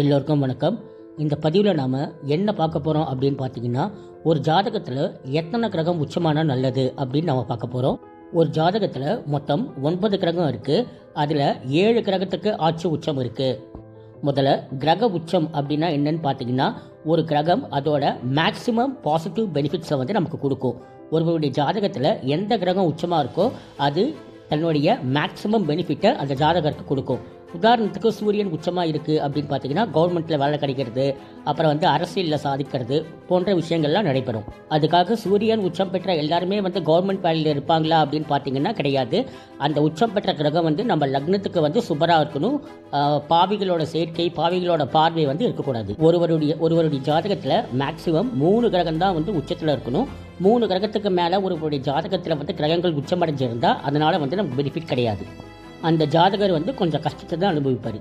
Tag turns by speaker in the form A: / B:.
A: எல்லோருக்கும் வணக்கம். இந்த பதிவில் நாம் என்ன பார்க்க போகிறோம் அப்படின்னு பார்த்தீங்கன்னா, ஒரு ஜாதகத்தில் எத்தனை கிரகம் உச்சமானால் நல்லது அப்படின்னு நம்ம பார்க்க போகிறோம். ஒரு ஜாதகத்தில் மொத்தம் 9 கிரகம் இருக்குது. அதில் 7 கிரகத்துக்கு ஆட்சி உச்சம் இருக்குது. முதல்ல கிரக உச்சம் அப்படின்னா என்னன்னு பார்த்தீங்கன்னா, ஒரு கிரகம் அதோட மேக்சிமம் பாசிட்டிவ் பெனிஃபிட்ஸை வந்து நமக்கு கொடுக்கும். ஒருவருடைய ஜாதகத்தில் எந்த கிரகம் உச்சமாக இருக்கோ அது தன்னுடைய மேக்சிமம் பெனிஃபிட்டை அந்த ஜாதகருக்கு கொடுக்கும். உதாரணத்துக்கு சூரியன் உச்சமாக இருக்குது அப்படின்னு பார்த்தீங்கன்னா, கவர்மெண்ட்டில் வேலை கிடைக்கிறது, அப்புறம் வந்து அரசியலில் சாதிக்கிறது போன்ற விஷயங்கள்லாம் நடைபெறும். அதுக்காக சூரியன் உச்சம் பெற்ற எல்லாருமே வந்து கவர்மெண்ட் வேலையில் இருப்பாங்களா அப்படின்னு பார்த்தீங்கன்னா கிடையாது. அந்த உச்சம் பெற்ற கிரகம் வந்து நம்ம லக்னத்துக்கு வந்து சுபராக இருக்கணும். பாவிகளோட சேர்க்கை, பாவிகளோட பார்வை வந்து இருக்கக்கூடாது. ஒருவருடைய ஜாதகத்தில் மேக்சிமம் 3 கிரகம் தான் வந்து உச்சத்தில் இருக்கணும். 3 கிரகத்துக்கு மேலே ஒருவருடைய ஜாதகத்தில் வந்து கிரகங்கள் உச்சமடைஞ்சிருந்தால் அதனால் வந்து நமக்கு பெனிஃபிட் கிடையாது. அந்த ஜாதகர் வந்து கொஞ்சம் கஷ்டத்தை தான் அனுபவிப்பார்.